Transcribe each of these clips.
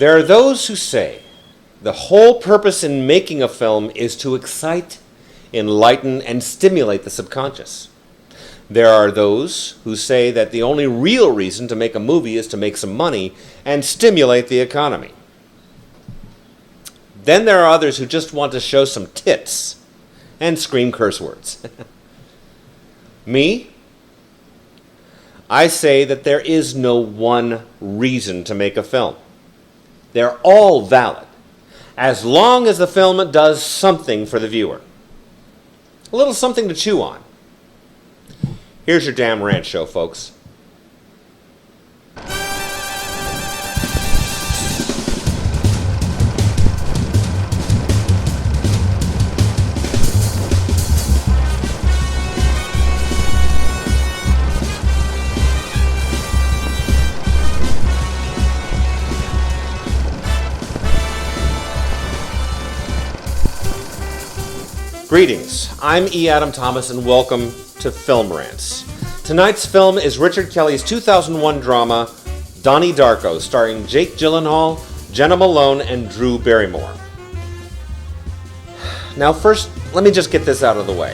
There are those who say the whole purpose in making a film is to excite, enlighten, and stimulate the subconscious. There are those who say that the only real reason to make a movie is to make some money and stimulate the economy. Then there are others who just want to show some tits and scream curse words. Me? I say that there is no one reason to make a film. They're all valid, as long as the film does something for the viewer. A little something to chew on. Here's your damn rant show, folks. Greetings, I'm E. Adam Thomas and welcome to Film Rants. Tonight's film is Richard Kelly's 2001 drama, Donnie Darko, starring Jake Gyllenhaal, Jenna Malone, and Drew Barrymore. Now first, let me just get this out of the way.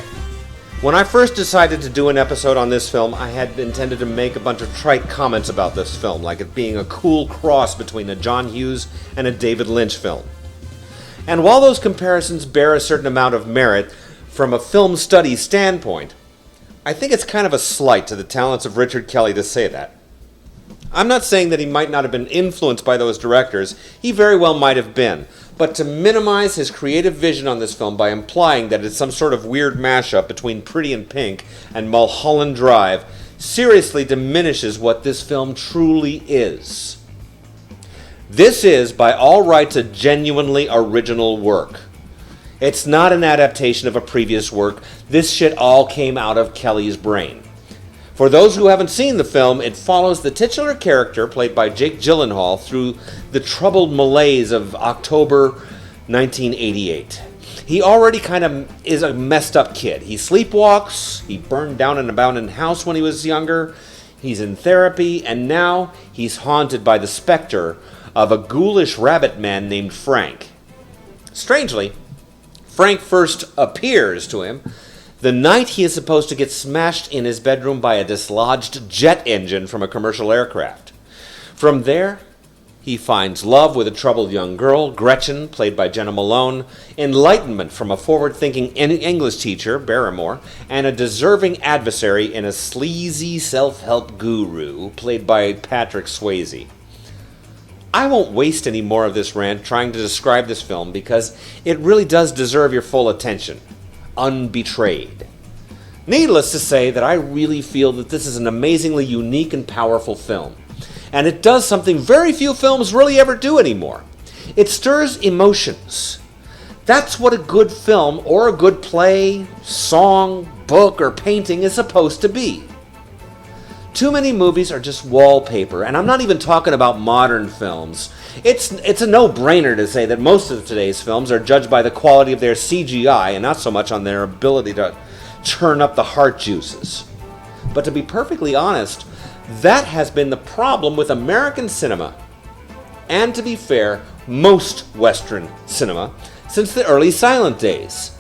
When I first decided to do an episode on this film, I had intended to make a bunch of trite comments about this film, like it being a cool cross between a John Hughes and a David Lynch film. And while those comparisons bear a certain amount of merit from a film study standpoint, I think it's kind of a slight to the talents of Richard Kelly to say that. I'm not saying that he might not have been influenced by those directors, he very well might have been, but to minimize his creative vision on this film by implying that it's some sort of weird mashup between Pretty in Pink and Mulholland Drive seriously diminishes what this film truly is. This is, by all rights, a genuinely original work. It's not an adaptation of a previous work. This shit all came out of Kelly's brain. For those who haven't seen the film, it follows the titular character, played by Jake Gyllenhaal, through the troubled malaise of October 1988. He already kind of is a messed up kid. He sleepwalks, he burned down an abandoned house when he was younger, he's in therapy, and now he's haunted by the specter of a ghoulish rabbit man named Frank. Strangely, Frank first appears to him the night he is supposed to get smashed in his bedroom by a dislodged jet engine from a commercial aircraft. From there, he finds love with a troubled young girl, Gretchen, played by Jenna Malone, enlightenment from a forward-thinking English teacher, Barrymore, and a deserving adversary in a sleazy self-help guru, played by Patrick Swayze. I won't waste any more of this rant trying to describe this film because it really does deserve your full attention. Unbetrayed. Needless to say that I really feel that this is an amazingly unique and powerful film. And it does something very few films really ever do anymore. It stirs emotions. That's what a good film or a good play, song, book, or painting is supposed to be. Too many movies are just wallpaper, and I'm not even talking about modern films. It's a no-brainer to say that most of today's films are judged by the quality of their CGI and not so much on their ability to churn up the heart juices. But to be perfectly honest, that has been the problem with American cinema, and to be fair, most Western cinema, since the early silent days.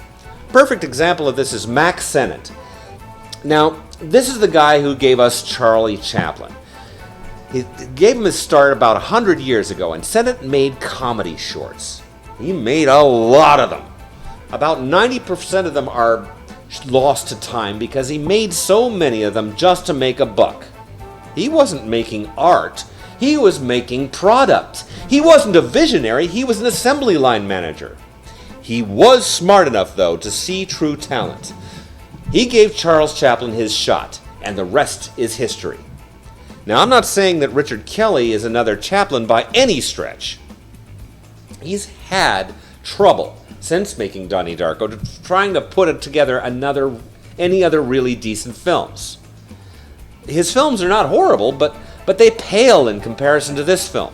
Perfect example of this is Mack Sennett. Now, this is the guy who gave us Charlie Chaplin. He gave him his start about 100 years ago, and Sennett made comedy shorts. He made a lot of them. About 90% of them are lost to time because he made so many of them just to make a buck. He wasn't making art, he was making product. He wasn't a visionary, he was an assembly line manager. He was smart enough, though, to see true talent. He gave Charles Chaplin his shot, and the rest is history. Now, I'm not saying that Richard Kelly is another Chaplin by any stretch. He's had trouble since making Donnie Darko trying to put together any other really decent films. His films are not horrible, but they pale in comparison to this film.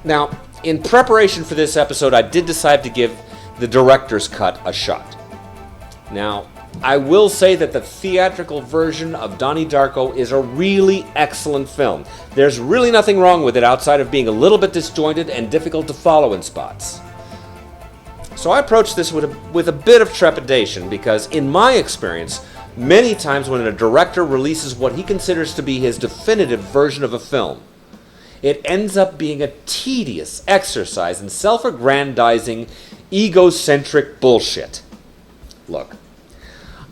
Now, in preparation for this episode, I did decide to give the director's cut a shot. Now, I will say that the theatrical version of Donnie Darko is a really excellent film. There's really nothing wrong with it outside of being a little bit disjointed and difficult to follow in spots. So I approached this with a bit of trepidation because, in my experience, many times when a director releases what he considers to be his definitive version of a film, it ends up being a tedious exercise in self-aggrandizing, egocentric bullshit. Look,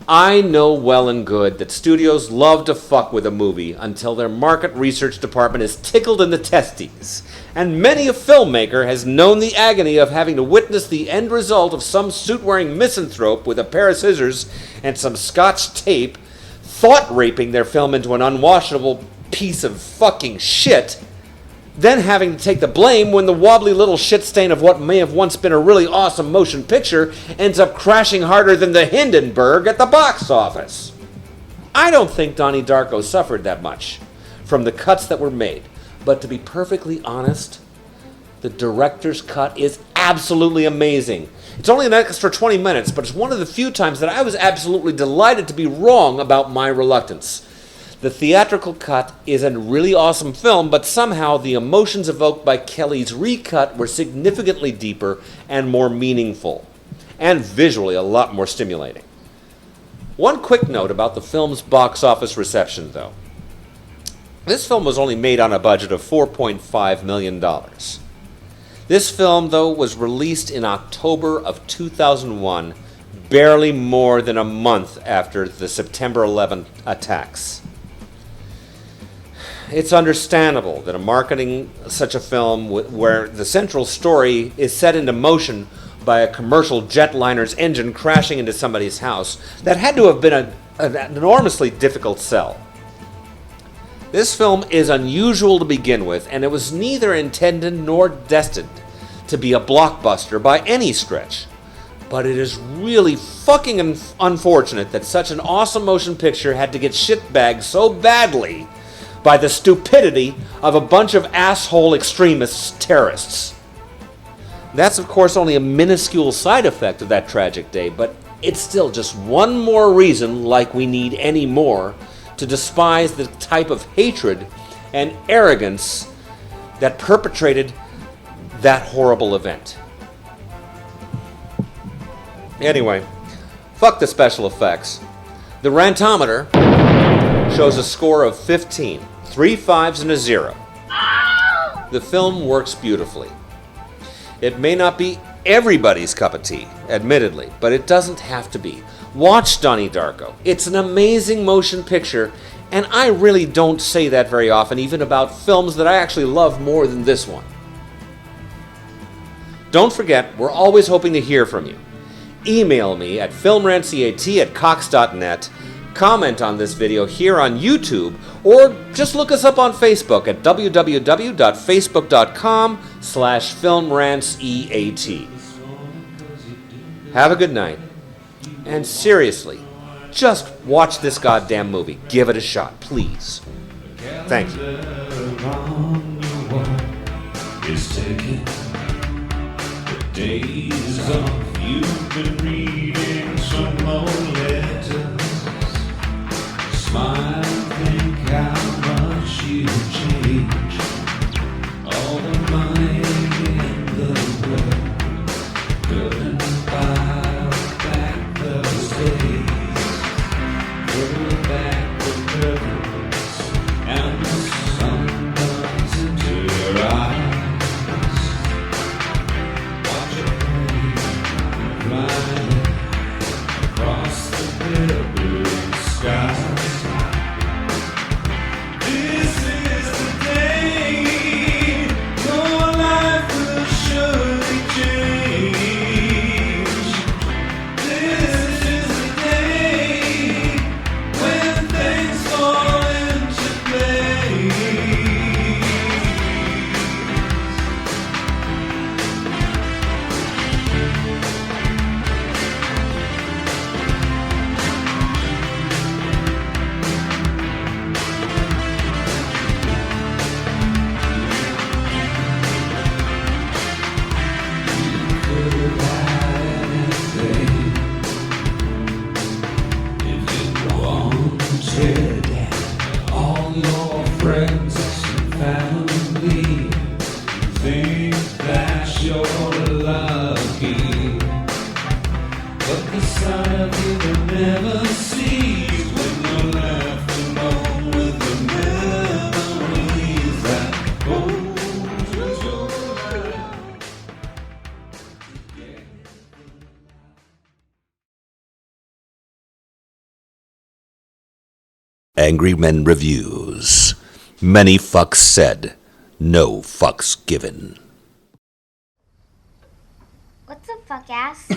I know well and good that studios love to fuck with a movie until their market research department is tickled in the testes, and many a filmmaker has known the agony of having to witness the end result of some suit-wearing misanthrope with a pair of scissors and some scotch tape thought-raping their film into an unwashable piece of fucking shit, then having to take the blame when the wobbly little shit stain of what may have once been a really awesome motion picture ends up crashing harder than the Hindenburg at the box office. I don't think Donnie Darko suffered that much from the cuts that were made, but to be perfectly honest, the director's cut is absolutely amazing. It's only an extra 20 minutes, but it's one of the few times that I was absolutely delighted to be wrong about my reluctance. The theatrical cut is a really awesome film, but somehow the emotions evoked by Kelly's recut were significantly deeper and more meaningful, and visually a lot more stimulating. One quick note about the film's box office reception, though. This film was only made on a budget of $4.5 million. This film, though, was released in October of 2001, barely more than a month after the September 11th attacks. It's understandable that marketing such a film where the central story is set into motion by a commercial jetliner's engine crashing into somebody's house, that had to have been an enormously difficult sell. This film is unusual to begin with, and it was neither intended nor destined to be a blockbuster by any stretch. But it is really fucking unfortunate that such an awesome motion picture had to get shitbagged so badly by the stupidity of a bunch of asshole extremists, terrorists. That's, of course, only a minuscule side effect of that tragic day, but it's still just one more reason, like we need any more, to despise the type of hatred and arrogance that perpetrated that horrible event. Anyway, fuck the special effects. The Rantometer shows a score of 15, 3 5s and a 0. The film works beautifully. It may not be everybody's cup of tea, admittedly, but it doesn't have to be. Watch Donnie Darko. It's an amazing motion picture, and I really don't say that very often, even about films that I actually love more than this one. Don't forget, we're always hoping to hear from you. Email me at filmrantseat@cox.net, comment on this video here on YouTube, or just look us up on Facebook at www.facebook.com/filmrantseat. Have a good night. And seriously, just watch this goddamn movie. Give it a shot, please. Thank you. Days off, you've been reading some more letters. Smile, think how much you've changed. All the money in the world couldn't buy back those days. Roll back the curtains and the sun burns into your eyes. Right. Angry Men Reviews. Many fucks said, no fucks given. What's up, fuck ass?